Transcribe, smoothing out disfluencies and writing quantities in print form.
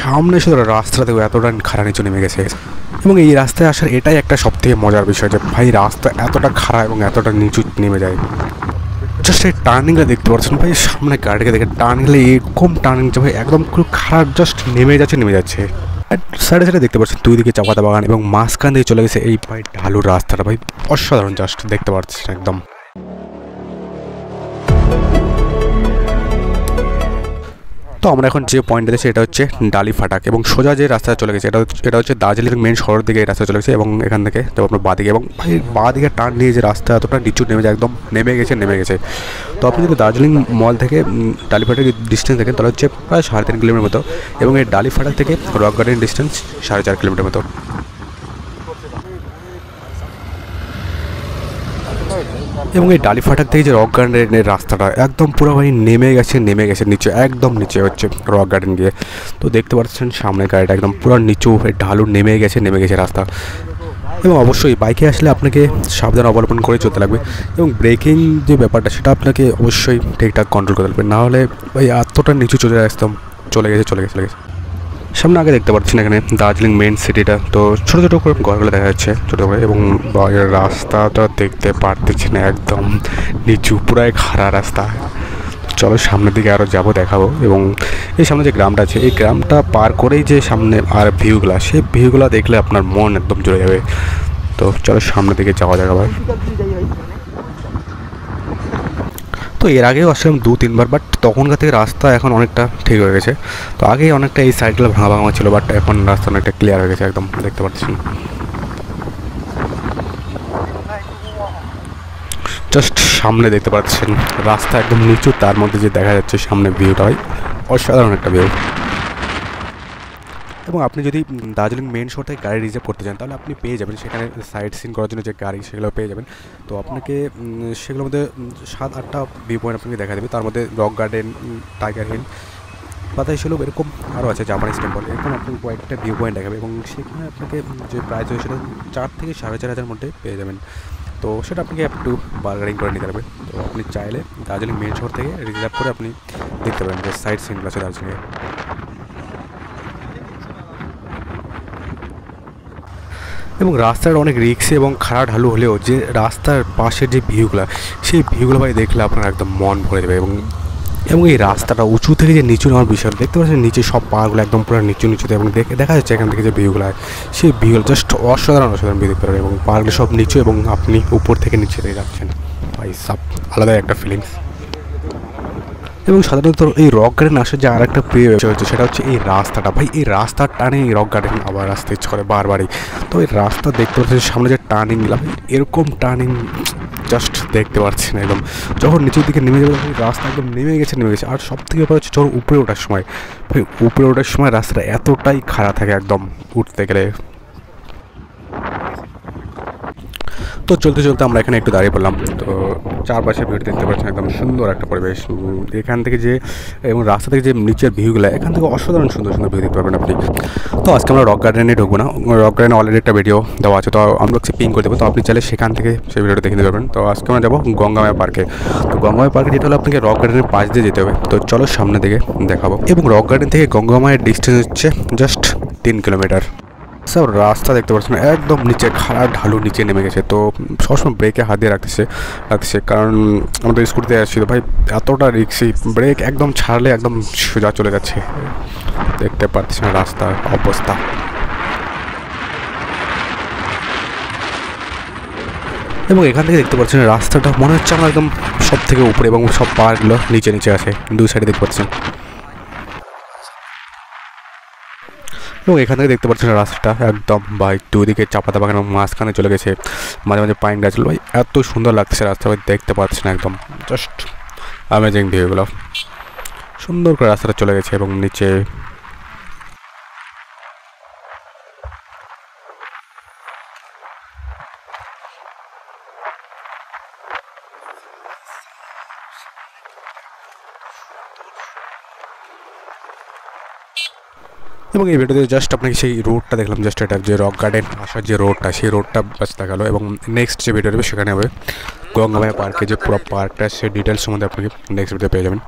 সামনে শুধু রাস্তাতেও এতটা খাড়া নিচু নেমে গেছে। এবং এই রাস্তায় আসার এটাই একটা সবথেকে মজার বিষয় যে ভাই রাস্তা এতটা খাড়া এবং এতটা নিচু নেমে যায়। জাস্ট এই টার্নিংটা দেখতে পাচ্ছেন ভাই, সামনে গাড়িকে দেখে টার্নিংলে এরকম টার্নিং যে ভাই একদম খুব খারাপ জাস্ট নেমে যাচ্ছে। সাইডে সাইডে দেখতে পাচ্ছেন দুই দিকে চাপাতা বাগান এবং মাঝখান দিয়ে চলে গেছে এই ভাই ঢালুর রাস্তাটা। ভাই অসাধারণ জাস্ট দেখতে পাচ্ছেন একদম। তো আমরা এখন যে পয়েন্টে দেখছি এটা হচ্ছে ডালি ফাটাক এবং সোজা যে রাস্তা চলে গেছে এটা হচ্ছে দার্জিলিং মেন শহরের দিকে এই রাস্তা চলে গেছে এবং এখান থেকে তো আপনার বাঁদিকে এবং ভাই বাঁদিকে টার্ন নিয়ে যে রাস্তা এতটা নিচু নেমে যায় একদম নেমে গেছে। তো আপনি যদি দার্জিলিং মল থেকে ডালি ফাটাকের ডিস্টেন্স দেখেন তাহলে হচ্ছে প্রায় 3.5 কিলোমিটার মতো এবং এই ডালি ফাটাক থেকে রক গার্ডেন ডিস্টেন্স 4.5 কিলোমিটার মতো। এবং এই ডালি ফাটাক থেকে যে রক গার্ডেনের রাস্তাটা একদম পুরো ভাই নেমে গেছে নিচে, একদম নিচে হচ্ছে রক গার্ডেন গিয়ে। তো দেখতে পাচ্ছেন সামনে গাড়িটা একদম পুরো নিচু ঢালু নেমে গেছে রাস্তা। এবং অবশ্যই বাইকে আসলে আপনাকে সাবধান অবলম্বন করে চলতে লাগবে এবং ব্রেকিং যে ব্যাপারটা সেটা আপনাকে অবশ্যই ঠিকঠাক কন্ট্রোল করতে লাগবে, নাহলে ভাই এতটা নিচু একদম চলে গেছে। সামনে আগে দেখতে পাচ্ছেন এখানে দার্জিলিং মেন সিটিটা, তো ছোটো ছোটো করে ঘরগুলো দেখা যাচ্ছে ছোটো করে এবং রাস্তাটা দেখতে পারতেছি না, একদম নিচু পুরাই খাড়া রাস্তা। চলো সামনের দিকে আরও দেখাবো এবং এই সামনে যে গ্রামটা আছে এই গ্রামটা পার করেই যে সামনে আর ভিউগুলো, সেই ভিউগুলো দেখলে আপনার মন একদম জুড়ে যাবে। তো চলো সামনের দিকে যাওয়া যাক আবার। তো এর আগেও আসলাম 2-3 বার, বাট তখনকার থেকে রাস্তা এখন অনেকটা ঠিক হয়ে গেছে। তো আগেই অনেকটা এই সাইডগুলো ভাঙা ছিল, বাট এখন রাস্তা অনেকটা ক্লিয়ার হয়ে গেছে একদম দেখতে পাচ্ছেন। জাস্ট সামনে দেখতে পাচ্ছেন রাস্তা একদম নিচু, তার মধ্যে যে দেখা যাচ্ছে সামনে ভিউটা হয় অসাধারণ একটা ভিউ। এবং আপনি যদি দার্জিলিং মেন শহর থেকে গাড়ি রিজার্ভ করতে চান তাহলে আপনি পেয়ে যাবেন সেখানে সাইট সিন করার জন্য যে গাড়ি সেগুলো পেয়ে যাবেন। তো আপনাকে সেগুলোর মধ্যে 7-8টা ভিউ পয়েন্ট আপনাকে দেখা দেবে, তার মধ্যে রক গার্ডেন, টাইগার হিল, পাতাই ছিল এরকম আরও আছে জাপানিজ টেম্পল, এরকম আপনি কয়েকটা ভিউ পয়েন্ট দেখাবে এবং সেখানে আপনাকে যে প্রাইস হয় সেটা 4 থেকে 4.5 মধ্যে পেয়ে যাবেন। তো সেটা আপনাকে একটু বার্গারিং করে নিতে হবে। তো আপনি চাইলে দার্জিলিং মেন শহর থেকে রিজার্ভ করে আপনি দেখতে পারেন যে সাইট সিনগুলো আছে দার্জিলিংয়ে। এবং রাস্তার অনেক রিক্সি এবং খাড়া ঢালু হলেও যে রাস্তার পাশের যে ভিউগুলো, সেই ভিউগুলো ভাই দেখলে আপনার একদম মন ভরে দেবে। এবং এই রাস্তাটা উঁচু থেকে যে নিচু নেওয়ার বিষয় দেখতে পাচ্ছেন, নিচে সব পাহাড়গুলো একদম পুরো নিচুতে এবং দেখা যাচ্ছে এখান থেকে যে ভিউগুলো সেই ভিউগুলো জাস্ট অসাধারণ ভিউ দেখতে পারেন এবং পাহাড়গুলো সব নিচু এবং আপনি উপর থেকে নিচে দিয়ে যাচ্ছেন, ভাই সব আলাদা একটা ফিলিংস। এবং সাধারণত এই রক গার্ডেন আসার যে আর একটা প্রিয় বিষয় হচ্ছে সেটা হচ্ছে এই রাস্তাটা। ভাই এই রাস্তার টানে এই রক গার্ডেন আবার আসতে ইচ্ছে করে বারবারই। তো এই রাস্তা দেখতে পাচ্ছেন সামনে যে টার্নিংগুলো, এরকম টার্নিং জাস্ট দেখতে পাচ্ছি না একদম। যখন নিচের দিকে নেমে যাবে রাস্তা একদম নেমে গেছে। আর সব থেকে ব্যাপার হচ্ছে যখন উপরে ওঠার সময় রাস্তাটা এতটাই খারাপ থাকে একদম উঠতে গেলে। তো চলতে আমরা এখানে একটু দাঁড়িয়ে পড়লাম। তো চারপাশে ভিউ দেখতে পাচ্ছেন একদম সুন্দর একটা পরিবেশ। এখান থেকে যে এবং রাস্তা থেকে যে নিচের ভিউগুলো এখান থেকে অসাধারণ সুন্দর ভিউ দেখতে পারবেন আপনি। তো আজকে আমরা রক গার্ডেনে ঢুকবো না, রক গার্ডেনে অলরেডি একটা ভিডিও দেওয়া আছে, তো আমরা পিং করে দেবো, তো আপনি চাইলে সেখান থেকে সেই ভিডিওটা দেখে নিতে পারবেন। তো আজকে আমরা যাবো গঙ্গামায়া পার্কে। তো গঙ্গামায়া পার্কে যেতে হলে আপনাকে রক গার্ডেনের পাশ দিয়ে যেতে হবে। তো চলো সামনের দিকে দেখাবো। এবং রক গার্ডেন থেকে গঙ্গামায়ের ডিস্টেন্স হচ্ছে জাস্ট 3 কিলোমিটার। সব রাস্তা দেখতে পাচ্ছেন একদম নিচে খাড়া ঢালু নিচে নেমে গেছে। তো সবসময় ব্রেকে হাত দিয়ে রাখতেছে কারণ আমাদের স্কুটিতে আসছিল ভাই এতটা রিক্সি, ব্রেক একদম ছাড়লে একদম সোজা চলে যাচ্ছে, দেখতে পাচ্ছেন রাস্তার অবস্থা। এবং এখান থেকে দেখতে পাচ্ছেন রাস্তাটা মনে হচ্ছে আমার একদম সব থেকে উপরে এবং সব পাহাড়গুলো নিচে আছে, দুই সাইডে দেখতে পাচ্ছেন। এবং এখান থেকে দেখতে পাচ্ছেন রাস্তাটা একদম ভাই দুদিকে চাপাতা বাগান এবং মাঝখানে চলে গেছে, মাঝে মাঝে পাইন গাছগুলো, ভাই এত সুন্দর লাগছে রাস্তা, ভাই দেখতে পাচ্ছেন একদম জাস্ট অ্যামেজিং ভিউগুলো। সুন্দর করে রাস্তাটা চলে গেছে এবং নিচে এবং এই ভিডিওতে জাস্ট আপনাকে সেই রোডটা দেখলাম, জাস্ট এটা যে রক গার্ডেন আসার যে রোডটা সেই রোডটা বাস দেখালো। এবং নেক্সট যে ভিডিও দেবে সেখানে হবে গঙ্গামায়া পার্কে যে পুরো পার্কটা সেই ডিটেলস সম্বন্ধে আপনাকে নেক্সট ভিডিও পেয়ে যাবেন।